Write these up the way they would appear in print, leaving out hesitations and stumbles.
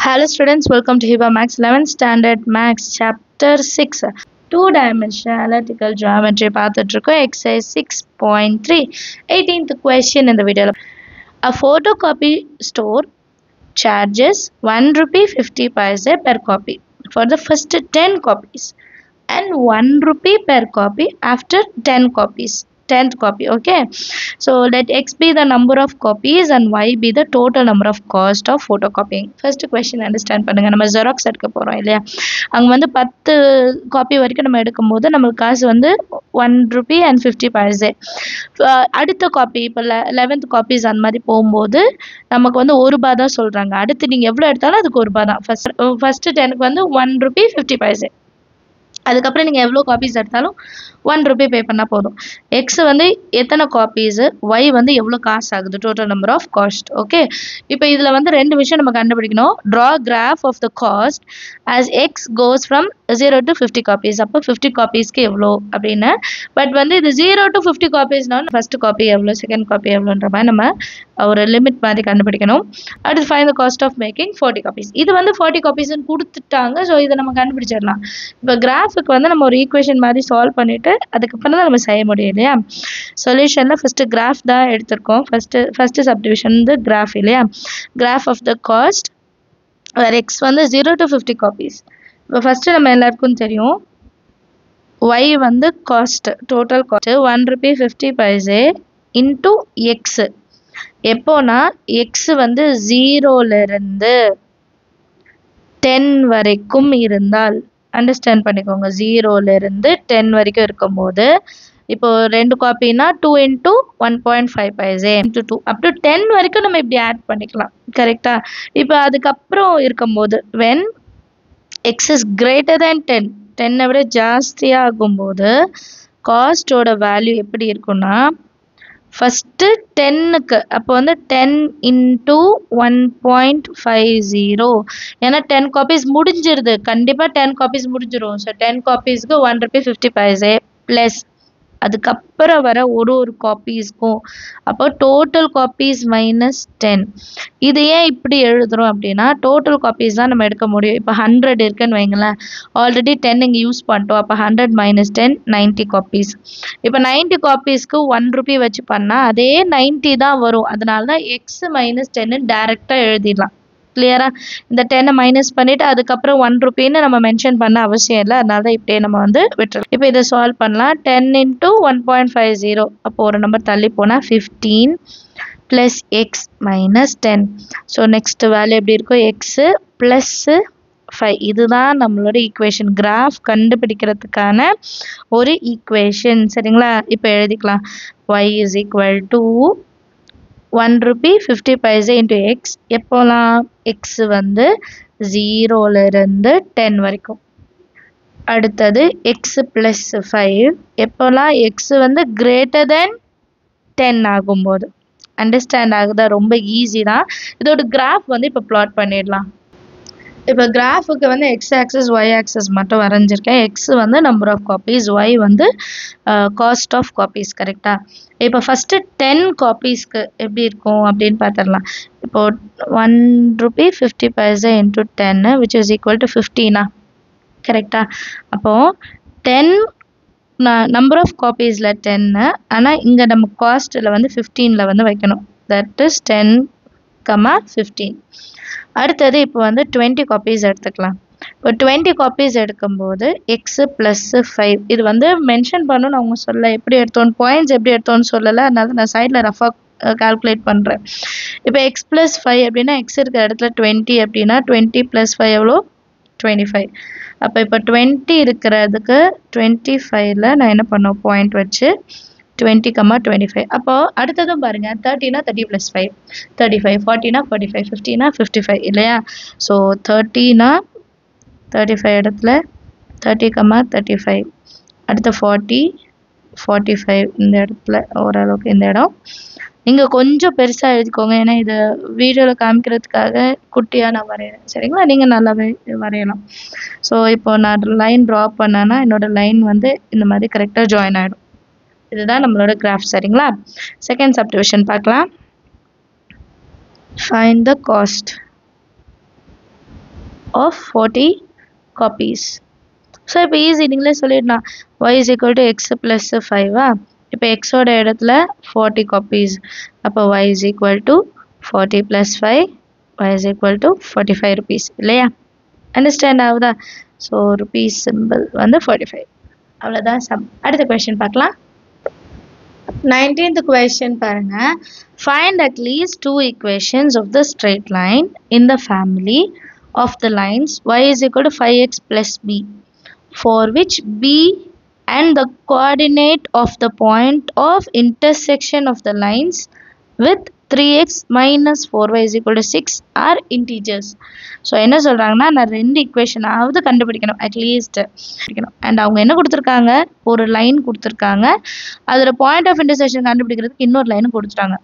Hello students, welcome to Hiba Max 11th Standard Max Chapter 6 Two-dimensional analytical geometry பார்த்துட்டு exercise 6.3 18th question in the video. A photocopy store charges 1 rupee 50 paise per copy for the first 10 copies and 1 rupee per copy after 10 copies. 10th copy. Okay, so let x be the number of copies and y be the total number of cost of photocopying. First question understand பண்ணுங்க. நம்ம xerox எடுக்க போறோம் இல்லையா, அங்க வந்து 10 copy வரைக்கும் நம்ம எடுக்கும்போது நமக்கு காசு வந்து 1 rupee and 50 paise. அடுத்த காப்பி இப்போ 11th காப்பீஸ் அந்த மாதிரி போகும்போது நமக்கு வந்து 1 ரூபாய் தான் சொல்றாங்க. அடுத்து நீங்க எவ்வளவு எடுத்தாலும் அதுக்கு 1 ரூபாய் தான். ஃபர்ஸ்ட் 10க்கு வந்து 1 rupee 50 paise. அதுக்கப்புறம் நீங்கள் எவ்வளோ காப்பீஸ் எடுத்தாலும் 1 rupee பே பண்ணால் போதும். எக்ஸ் வந்து எத்தனை காப்பீஸு, ஒய் வந்து எவ்வளோ காசு ஆகுது, total number of cost. Okay, இப்போ இதில் வந்து 2 விஷயம் நம்ம கண்டுபிடிக்கணும். Draw graph of the cost as x goes from 0 to 50 copies. அப்போ 50 காப்பீஸ்க்கு எவ்வளோ அப்படின்னு. பட் வந்து இது 0 to 50 காப்பீஸ்னாலும் ஃபர்ஸ்ட் காப்பி எவ்வளோ, செகண்ட் காப்பி எவ்வளோன்ற மாதிரி நம்ம ஒரு லிமிட் மாதிரி கண்டுபிடிக்கணும். அடுத்து find the cost of making 40 copies. இது வந்து 40 காப்பீஸ்ன்னு கொடுத்துட்டாங்க. ஸோ இதை நம்ம கண்டுபிடிச்சிடலாம். இப்போ கிராஃபுக்கு வந்து நம்ம ஒரு ஈக்குவேஷன் மாதிரி சால்வ் பண்ணிவிட்டு அதுக்கப்புறம் தான் நம்ம செய்ய முடியும் இல்லையா. சொல்யூஷனில் ஃபஸ்ட்டு கிராஃப் தான் எடுத்திருக்கோம். ஃபஸ்ட்டு சப்டிவிஷன் வந்து கிராஃப் இல்லையா. கிராஃப் ஆஃப் த காஸ்ட் வேறு எக்ஸ் வந்து 0 to 50 காப்பீஸ். இப்போ ஃபஸ்ட்டு நம்ம எல்லாருக்கும் தெரியும் ஒய் வந்து cost, total cost 1 rupee 50 paise into x. எப்போனா எக்ஸ் வந்து 0லேருந்து 10 வரைக்கும் இருந்தால், அண்டர்ஸ்டாண்ட் பண்ணிக்கோங்க, 0லேருந்து 10 வரைக்கும் இருக்கும்போது இப்போ 2 காப்பினா 2 into 1.5 paise into 2 up to 10 வரைக்கும் நம்ம இப்படி ஆட் பண்ணிக்கலாம். கரெக்டா? இப்போ அதுக்கப்புறம் இருக்கும்போது when x is greater than 10, 10 விட ஜாஸ்தியாக ஆகும்போது காஸ்டோட வேல்யூ எப்படி இருக்குன்னா ஃபஸ்ட்டு 10க்கு அப்போ வந்து 10 into 1.50. ஏன்னா 10 காப்பீஸ் முடிஞ்சிருது, கண்டிப்பாக 10 காப்பீஸ் முடிஞ்சிடும். ஸோ 10 காப்பீஸ்க்கு 1 rupee 50 paise ப்ளஸ் அதுக்கப்புறம் வர ஒரு காப்பீஸ்க்கும் அப்போ டோட்டல் காப்பீஸ் மைனஸ் 10. இது ஏன் இப்படி எழுதுகிறோம் அப்படின்னா டோட்டல் காப்பீஸ் தான் நம்ம எடுக்க முடியும். இப்போ 100 இருக்குன்னு வைங்களேன், ஆல்ரெடி 10 இங்கே யூஸ் பண்ணிட்டோம். அப்போ 100 minus 10 90 காப்பீஸ். இப்போ 90 காப்பீஸ்க்கு 1 rupee வச்சு பண்ணால் அதே 90 தான் வரும். அதனால தான் எக்ஸ் மைனஸ் 10 டேரெக்டாக எழுதிடலாம். கிளியரா? இந்த 10 மைனஸ் பண்ணிவிட்டு அதுக்கப்புறம் 1 rupeeன்னு நம்ம மென்ஷன் பண்ண அவசியம் இல்லை. அதனால தான் இப்படியே நம்ம வந்து விட்டுருலாம். இப்போ இதை சால்வ் பண்ணலாம். 10 into 1.50, அப்போ ஒரு நம்பர் தள்ளி போனால் 15 plus X minus 10. So next value எப்படி இருக்கும், எக்ஸு ப்ளஸ்ஸு 5. இதுதான் நம்மளோட ஈக்குவேஷன், கிராஃப் கண்டுபிடிக்கிறதுக்கான ஒரு ஈக்குவேஷன். சரிங்களா? இப்போ எழுதிக்கலாம். y is equal to 1 rupee 50 paise into x. எப்போலாம் x வந்து 0லேருந்து 10 வரைக்கும். அடுத்தது x plus 5 எப்போலாம் x வந்து greater than 10 ஆகும்போது. அண்டர்ஸ்டாண்ட் ஆகுதா? ரொம்ப ஈஸி தான். இதோட கிராஃப் வந்து இப்போ பிளாட் பண்ணிடலாம். இப்போ கிராஃபுக்கு வந்து எக்ஸ் ஆக்சஸ் ஒய் ஆக்சஸ் மட்டும் வரைஞ்சிருக்கேன். எக்ஸ் வந்து நம்பர் ஆஃப் காப்பீஸ், ஒய் வந்து காஸ்ட் ஆஃப் காப்பீஸ். கரெக்டாக? இப்போ ஃபஸ்ட்டு 10 காப்பீஸ்க்கு எப்படி இருக்கும் அப்படின்னு பார்த்துடலாம். இப்போது 1 rupee 50 paise into 10 which is equal to 15. கரெக்டாக? அப்போது 10 நம்பர் ஆஃப் காப்பீஸில் 10, ஆனால் இங்கே நம்ம காஸ்ட்டில் வந்து 15ல் வந்து வைக்கணும். That is 10, 15. அடுத்தது இப்போ வந்து 20 காப்பீஸ் எடுத்துக்கலாம். இப்போ 20 காப்பீஸ் எடுக்கும்போது எக்ஸு ப்ளஸ்ஸு 5. இது வந்து மென்ஷன் பண்ணணும்னு அவங்க சொல்ல, எப்படி எடுத்தோன்னு பாயிண்ட்ஸ் எப்படி எடுத்தோன்னு சொல்லலை. அதனால நான் சைடில் ரஃபாக கால்குலேட் பண்ணுறேன். இப்போ எக்ஸ் ப்ளஸ் 5 அப்படின்னா எக்ஸ் இருக்கிற இடத்துல 20 அப்படின்னா 20 + 5 எவ்வளோ, 25. அப்போ இப்போ 20 இருக்கிறதுக்கு 25ல் நான் என்ன பண்ணுவேன், பாயிண்ட் வச்சு 20, 25. அப்போ அடுத்ததும் பாருங்கள், 30னா 30 + 5 35, 40னா 45, 50னா 55 இல்லையா. ஸோ 30னா 35 இடத்துல 30, 35. அடுத்த 40, 45 இந்த இடத்துல ஓரளவுக்கு இந்த இடம். நீங்கள் கொஞ்சம் பெருசாக எழுதிக்கோங்க, ஏன்னா இதை வீடியோவில் காமிக்கிறதுக்காக குட்டியாக நான் வரைகிறேன். சரிங்களா? நீங்கள் நல்லாவே வரையலாம். ஸோ இப்போ நான் லைன் ட்ரா பண்ணேன்னா என்னோடய லைன் வந்து இந்த மாதிரி கரெக்டாக ஜாயின் ஆகிடும். இதுதான் நம்மளோட கிராஃப். சரிங்களா? செகண்ட் சப்டிவிஷன் பார்க்கலாம். Find the cost. of 40 copies. So இப்போ ஈஸி நீங்களே சொல்லிடலாம் y is equal to x plus 5 இப்போ எக்ஸோட இடத்துல 40 copies அப்போ y is equal to 40 plus 5 y is equal to 45 rupees இல்லையா அண்டர்ஸ்டாண்ட் ஆகுதா ஸோ ருபீஸ் சிம்பிள் வந்து 45 அவ்வளோதான் சம் அடுத்த கொஸ்டின் பார்க்கலாம் 19th question பாருங்க find at least two equations of the straight line in the family of the lines y is equal to 5x plus b for which b and the coordinate of the point of intersection of the lines with 3x minus 4y is equal to 6 are integers. So என்ன சொல்கிறாங்கன்னா நான் ரெண்டு equation ஆவது கண்டுபிடிக்கணும் at least and அவங்க என்ன கொடுத்துருக்காங்க ஒரு லைன் கொடுத்துருக்காங்க அதில் பாயிண்ட் ஆஃப் இன்டர்செக்ஷன் கண்டுபிடிக்கிறதுக்கு இன்னொரு லைன் கொடுத்துட்டாங்க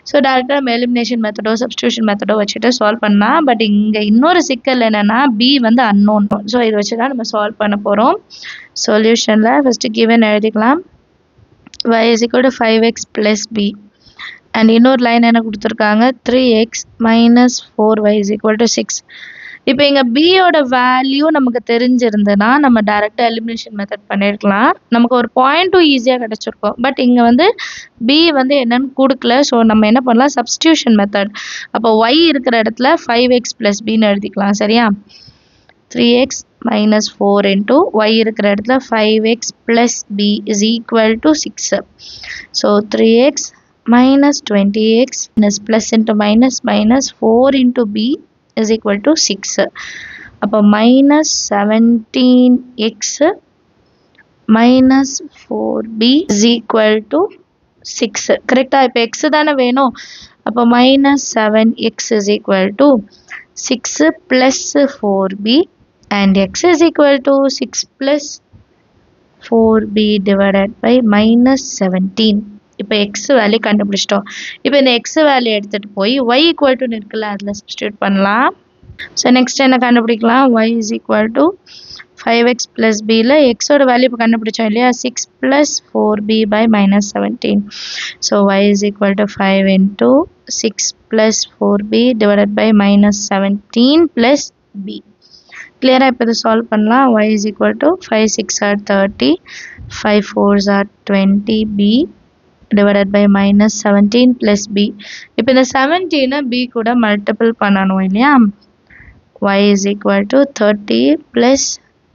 ஸோ டேரெக்டாக நம்ம எலிமினேஷன் மெத்தடோ சப்ஸ்டியூஷன் மெத்தடோ வச்சுட்டு சால்வ் பண்ணலாம் பட் இங்கே இன்னொரு சிக்கல் என்னென்னா பி வந்து அன்னோன் ஸோ இதை வச்சு தான் நம்ம சால்வ் பண்ண போகிறோம் சொல்யூஷனில் ஃபஸ்ட்டு கிவன் எழுதிக்கலாம் y is equal to 5x plus b and இன்னொரு லைன் என்ன கொடுத்துருக்காங்க 3x minus 4y is equal to 6 இப்போ இங்கே பியோட வேல்யூ நமக்கு தெரிஞ்சிருந்ததுன்னா நம்ம டேரெக்டாக எலிமினேஷன் மெத்தட் பண்ணியிருக்கலாம் நமக்கு ஒரு பாயிண்ட்டும் ஈஸியாக கிடச்சிருக்கும் பட் இங்கே வந்து பி வந்து என்னன்னு கொடுக்கல ஸோ நம்ம என்ன பண்ணலாம் சப்ஸ்டியூஷன் மெத்தட் அப்போ y இருக்கிற இடத்துல 5x plus bன்னு எழுதிக்கலாம் சரியா 3x minus 4 into y இருக்கிற இடத்துல 5x plus b is equal to 6 so 3x minus 20x minus plus into minus minus 4 into b is equal to 6 அப்போ minus 17x minus 4b is equal to 6 கரெக்டா இப்போ x தானே வேணும் அப்போ minus 7x is equal to 6 plus 4b and x is equal to 6 plus 4b divided by minus 17 இப்போ x value கண்டுபிடிச்சிட்டோம் இப்போ இந்த x வேல்யூ எடுத்துட்டு போய் y equal to இருக்குல்ல அதில் சப்ஸ்டியூட் பண்ணலாம் ஸோ நெக்ஸ்ட் என்ன கண்டுபிடிக்கலாம் y is equal to 5x plus bல x ஓட வேல்யூ இப்போ கண்டுபிடிச்சோம் இல்லையா 6 plus 4b by minus 17 so y is equal to 5 into 6 plus 4b divided by minus 17 plus b clear இப்போ இதை சால்வ் பண்ணலாம் y is equal to 5 6 are 30 5 4s are 20b divided by minus 17 plus b இப்போ இந்த 17 b கூட multiple பண்ணணும் இல்லையா y is equal to 30 plus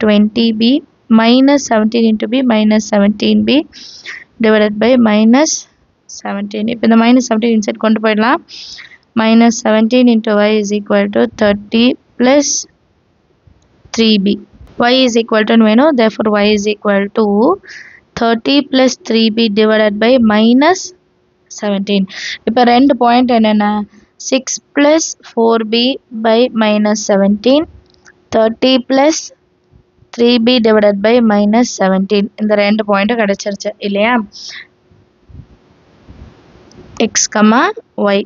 20b minus 17 into b minus 17b divided by minus 17 இப்போ இந்த minus 17 inside கொண்டு போயிடலாம் minus 17 into y is equal to 30 plus 3b y is equal to வேணும் therefore y is equal to 30 plus 3b divided by minus 17 இப்போ ரெண்டு point என்னென்ன 6 plus 4b by minus 17 30 plus 3b divided by minus 17 இந்த ரெண்டு point கிடைச்சிருச்சு இல்லையா x, y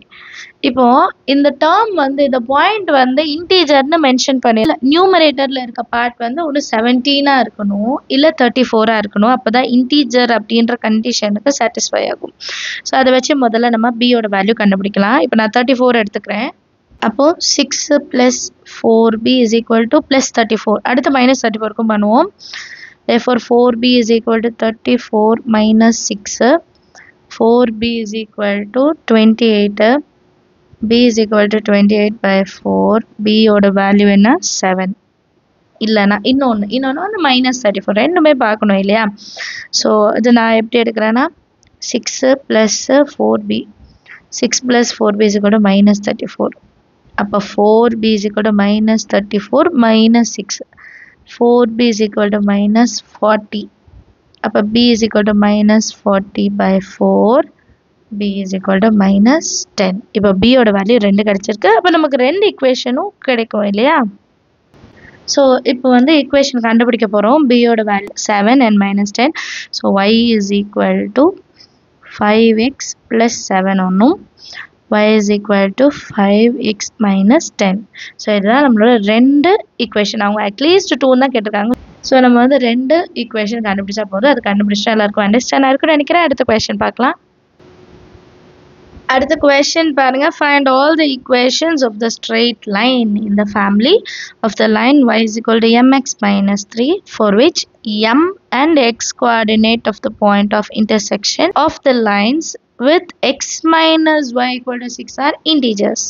இப்போ இந்த டேர்ம் வந்து இந்த பாயிண்ட் வந்து இன்டீஜர்னு மென்ஷன் பண்ணல நியூமரேட்டர்ல இருக்க பார்ட் வந்து ஒன்று 17 இருக்கணும் இல்லை 34 இருக்கணும் அப்போதான் இன்டீஜர் அப்படின்ற கண்டிஷனுக்கு சாட்டிஸ்ஃபை ஆகும் ஸோ அதை வச்சு முதல்ல நம்ம பியோட வேல்யூ கண்டுபிடிக்கலாம் இப்போ நான் 34 எடுத்துக்கிறேன் அப்போ 6 plus 4b is equal to plus 34 அடுத்து minus 34க்கும் பண்ணுவோம் therefore 4b is equal to 34 minus 6 4b is equal to 28 b is equal to 28 by 4 b ஓட வேல்யூ என்ன 7 இல்லைனா இன்னொன்று minus 34 ரெண்டுமே பார்க்கணும் இல்லையா ஸோ இது நான் எப்படி எடுக்கிறேன்னா 6 plus 4b 6 plus 4b is equal to minus 34 அப்போ 4b is equal to minus 34 minus 6 4b is equal to minus 40 அப்போ b is equal to minus 40 by 4 b is equal to minus 10 இப்போ b ஓட value 2 கிடைச்சிருக்கு அப்போ நமக்கு ரெண்டு ஈக்குவேஷனும் கிடைக்கும் இல்லையா ஸோ இப்போ வந்து ஈக்குவேஷன் கண்டுபிடிக்க போகிறோம் b ஓட value 7 and minus 10 so y is equal to 5x plus 7 ஒன்றும் y is equal to 5x minus 10 so இதுதான் நம்மளோட ரெண்டு ஈக்குவேஷன் அவங்க அட்லீஸ்ட் 2 தான் கேட்டிருக்காங்க ஸோ நம்ம வந்து ரெண்டு ஈக்குவேஷன் கண்டுபிடிச்சா போதும் அது கண்டுபிடிச்சா எல்லாருக்கும் அண்டர்ஸ்டாண்ட் ஆயிருக்கும்னு நினைக்கிறேன் அடுத்த கொஸ்டின் பார்க்கலாம் அடுத்த question பாருங்க, find all the equations of the straight line in the family of the line y is equal to mx minus 3 for which m and x coordinate of the point of intersection of the lines with x minus y equal to 6 are integers.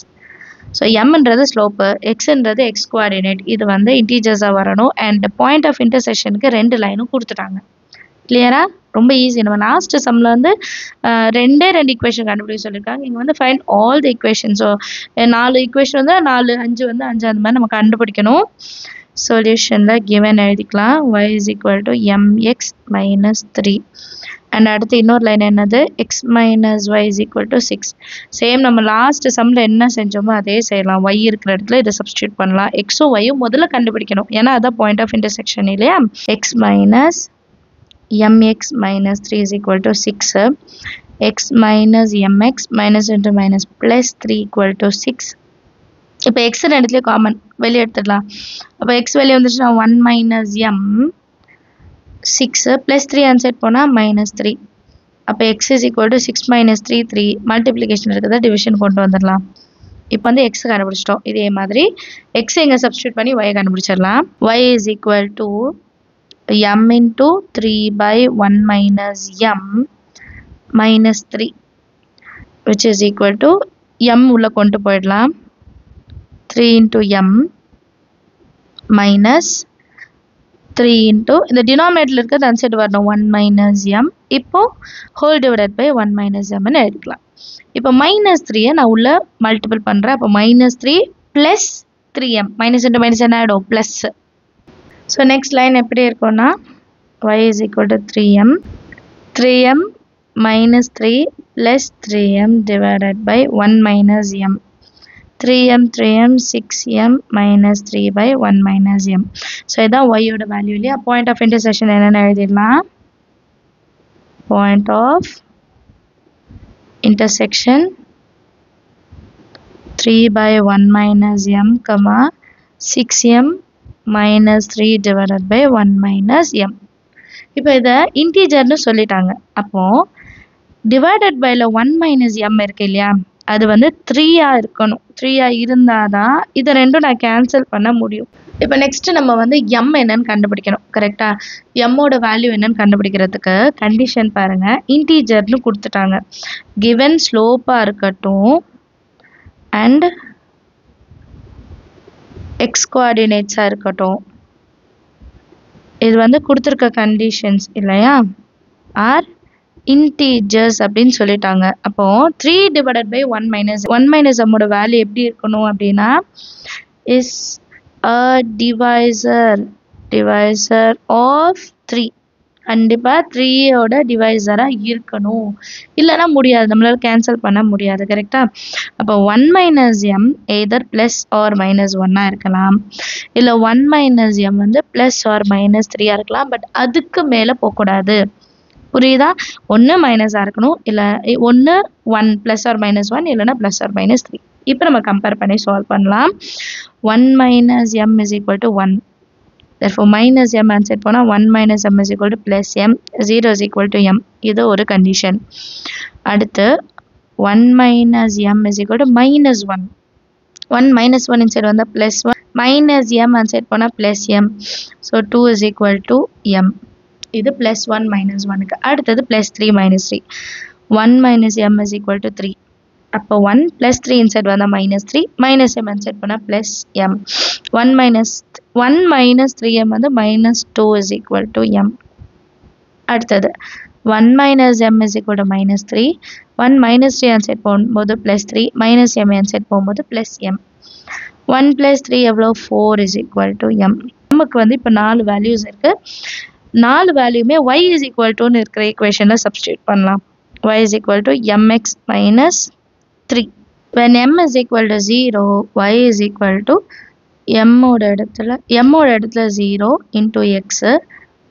So m என்றது slope, x என்றது x coordinate, இது வந்து integers வரணும் and point of intersectionக்கு ரெண்டு லைனும் கொடுத்துட்டாங்க. கிளியரா? ரொம்ப ஈஸி. நம்ம லாஸ்ட் சம்ல வந்து ரெண்டு ஈக்குவேஷன் கண்டுபிடிக்க சொல்லியிருக்காங்க. இங்கே வந்து find all the equation. So 4 equation வந்து 4 5 வந்து 5 அந்த மாதிரி நம்ம கண்டுபிடிக்கணும். சொல்யூஷனில் கிவன் எழுதிக்கலாம். y is equal to mx minus 3 and அடுத்து இன்னொரு லைன் என்னது, x minus y is equal to 6. Same நம்ம லாஸ்ட் சம்மில் என்ன செஞ்சோமோ அதே செய்யலாம். y இருக்கிற இடத்துல இதை சப்ஸ்டியூட் பண்ணலாம். எக்ஸும் ஒய்யும் முதல்ல கண்டுபிடிக்கணும், ஏன்னா அதான் பாயிண்ட் ஆஃப் இன்டர்செக்ஷன் இல்லையா. x minus mx minus 3 is equal to 6. x minus mx minus into minus plus 3 equal to 6. இப்போ x ரெண்டுத்துலேயும் காமன் வெளியே எடுத்துடலாம். அப்போ x வெளியே வந்துச்சுன்னா 1 minus m 6 plus 3 ஆன்சர் போனால் minus 3. அப்போ x is equal to 6 minus 3 3. Multiplication இருக்கிறத டிவிஷன் கொண்டு வந்துடலாம். இப்போ வந்து x கண்டுபிடிச்சிட்டோம். இதே மாதிரி x எங்கே சப்ஸ்டியூட் பண்ணி y கண்டுபிடிச்சிடலாம். y is equal to m into 3 by 1 minus m minus 3 which is equal to m உள்ள கொண்டு போயிடலாம். 3 into m minus 3 into இந்த denominator இருக்கிறது அந்த சைடு வரணும் 1 minus m. இப்போ whole divided by 1 minus m ன்னு எழுதிக்கலாம். இப்போ minus 3 நான் உள்ள மல்டிபிள் பண்ணுறேன். அப்போ minus 3 plus 3m minus into minus என்ன ஆகிடும் plus. So next line எப்படி இருக்கும்னா y is equal to 3m minus 3 plus 3m divided by 1 minus m. 3m 6m minus 3 by 1 minus m. So இதான் y ஓட value இல்லையா. Point of intersection என்னென்னு எழுதிடலாம். Point of intersection 3 by 1 minus m, 6m minus 3 divided by 1 minus m. இப்போ இதை இன்டீஜர்னு சொல்லிட்டாங்க. அப்போ divided பைல 1 minus m இருக்கு இல்லையா, அது வந்து 3 இருக்கணும். 3 இருந்தாதான் இதை ரெண்டும் நான் கேன்சல் பண்ண முடியும். இப்போ நெக்ஸ்ட் நம்ம வந்து m என்னன்னு கண்டுபிடிக்கணும். கரெக்டா? m ஓட வேல்யூ என்னன்னு கண்டுபிடிக்கிறதுக்கு கண்டிஷன் பாருங்க, இன்டீஜர்னு கொடுத்துட்டாங்க. கிவன் ஸ்லோப்பா இருக்கட்டும் அண்ட் x coordinates இருக்கட்டும், இது வந்து கொடுத்துருக்க கண்டிஷன்ஸ் இல்லையா, ஆர் இன்டீஜர்ஸ் அப்படின்னு சொல்லிட்டாங்க. அப்போ 3 divided by 1 minus m ஓட வேல்யூ எப்படி இருக்கணும் அப்படின்னா இஸ் a divisor of 3. கண்டிப்பா 3 ஓட டிவைசரா இருக்கணும், இல்லைன்னா முடியாது, நம்மளால கேன்சல் பண்ண முடியாது. கரெக்டா? அப்போ 1 minus m either plus or minus 1 இருக்கலாம், இல்லை 1 minus m வந்து பிளஸ் ஆர் மைனஸ் 3 இருக்கலாம். பட் அதுக்கு மேலே போகக்கூடாது. புரியுதா? ஒன்று மைனஸாக இருக்கணும், இல்லை ஒன்று 1 ப்ளஸ் ஆர் மைனஸ் 1 இல்லைன்னா ப்ளஸ் ஆர் மைனஸ் 3. இப்போ நம்ம கம்பேர் பண்ணி சால்வ் பண்ணலாம். 1 minus m is equal to 1. Therefore minus m answer போனால் 1 minus m is equal to plus m, 0 is equal to m. இது ஒரு கண்டிஷன். அடுத்து 1 minus m is equal to minus 1. 1 minus 1 inside வந்தால் plus 1 minus m answer போனால் plus m. So 2 is equal to m. இது plus 1 minus 1க்கு. அடுத்தது plus 3 minus 3. 1 minus m is equal to 3. அப்போ 1 plus 3 inside வந்தால் minus 3 minus m inside போனால் plus m. 1 minus 3m வந்து minus 2 is equal to m. அடுத்தது 1 minus m is equal to minus 3. 1 minus 3 onsite போகும்போது plus 3 minus m onsite போகும்போது plus m. 1 plus 3 எவ்வளோ? 4 is equal to m. நமக்கு வந்து இப்போ 4 values இருக்குது. 4 வேல்யூமே y is equal to இருக்கிற ஈக்குவேஷனில் சப்ஸ்டியூட் பண்ணலாம். y is equal to mx minus 3. when m is equal to 0, y is equal to m ஓட இடத்துல 0 into x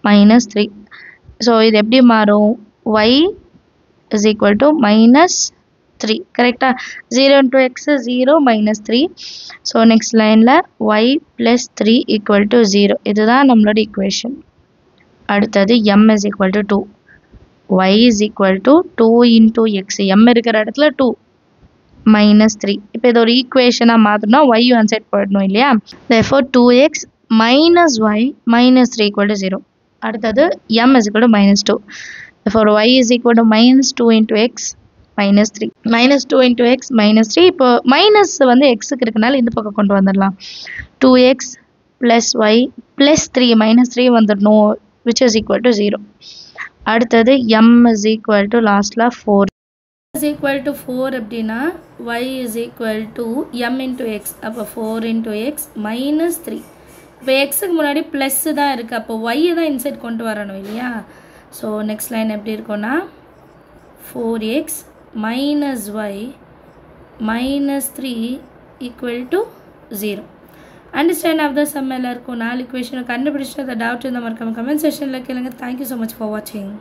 minus 3. ஸோ இது எப்படி மாறும்? y is equal to minus 3. கரெக்டா? 0 into x 0 minus 3. So next லைனில் y plus 3 equal to 0. இதுதான் நம்மளோட equation. அடுத்தது m is equal to 2. y is equal to 2 into x. m இருக்கிற இடத்துல 2. minus 3. இப்போ இது ஒரு ஈக்குவேஷனாக மாற்றணும்னா y ஒன் சைட் போயிடணும் இல்லையா? therefore 2x minus y minus 3 equal to 0. அடுத்தது m is equal to minus 2. therefore y is equal to minus 2 into x minus 3. minus 2 into x minus 3. இப்போ minus வந்து எக்ஸுக்கு இருக்கனால இந்த பக்கம் கொண்டு வந்துடலாம். 2x plus y plus 3 minus 3 வந்துடணும், which is equal to 0. அடுத்தது m is equal to லாஸ்ட்ல 4 is equal to 4 அப்படின்னா y is equal to m into x. அப்போ 4 into x minus 3. இப்போ எக்ஸுக்கு முன்னாடி ப்ளஸ் தான் இருக்குது, அப்போ y தான் இன்சைட் கொண்டு வரணும் இல்லையா? ஸோ நெக்ஸ்ட் லைன் எப்படி இருக்கும்னா 4x minus y minus 3 equal to 0. Understand of the sum எல்லாருக்கும் 4 ஈக்குவேஷனை கண்டுபிடிச்சிட்டு அதை டவுட் இருந்தால் மறக்காம கமெண்ட் செக்ஷனில் கேளுங்க. தேங்க்யூ ஸோ மச் ஃபார் வாட்சிங்.